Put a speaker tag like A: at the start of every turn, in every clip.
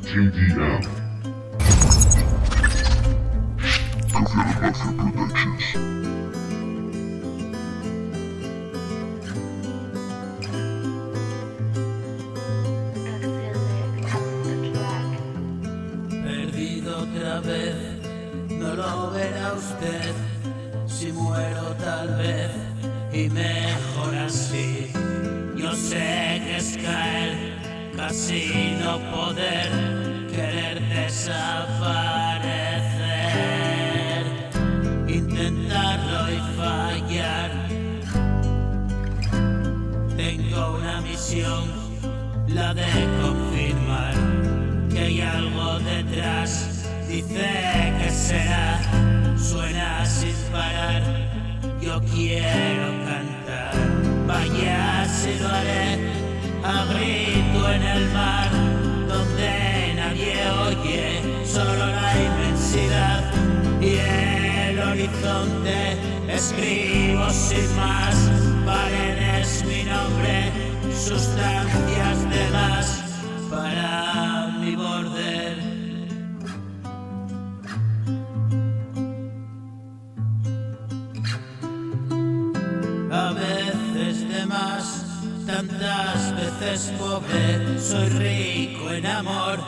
A: KDM. Coffee Mafia Productions.
B: Perdido otra vez, no lo verá usted. Si muero tal vez, y mejor así. Yo sé que es caer, casi no poder, querer desaparecer, intentarlo y fallar. Tengo una misión, la de confirmar que hay algo detrás. Dice que será, suena sin parar. Yo quiero cantar, vaya si lo haré, a grito en el mar, donde nadie oye, solo la inmensidad y el horizonte. Escribo sin más, paredes mi nombre, sustancias de más para mi border. A veces de más, tantas veces pobre, soy rico en amor,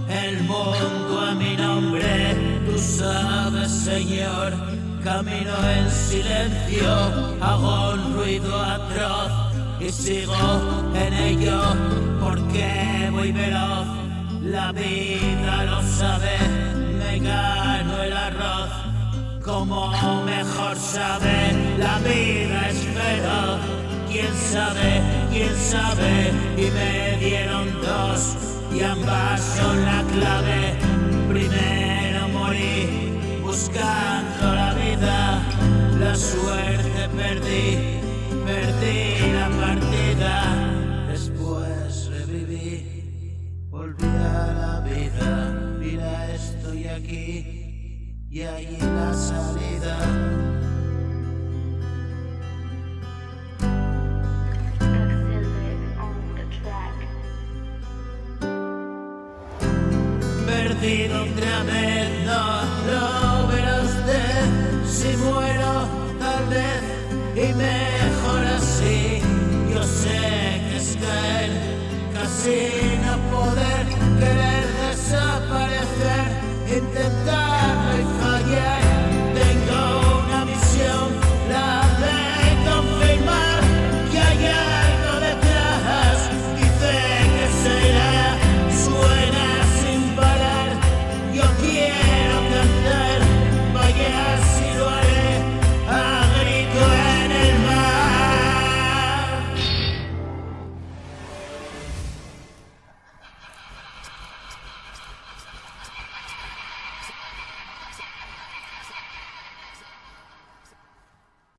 B: el mundo a mi nombre. Tú sabes, Señor, camino en silencio, hago un ruido atroz y sigo en ello porque voy veloz. La vida lo sabe, me gano el arroz como mejor sabe. La vida es feroz, quién sabe, y me dieron dos y ambas son la clave. Primero morí buscando la vida, la suerte perdí la partida. Después reviví, volví a la vida, mira estoy aquí y ahí la salida. Perdido otra vez, no lo verá usted. Si muero tal vez y me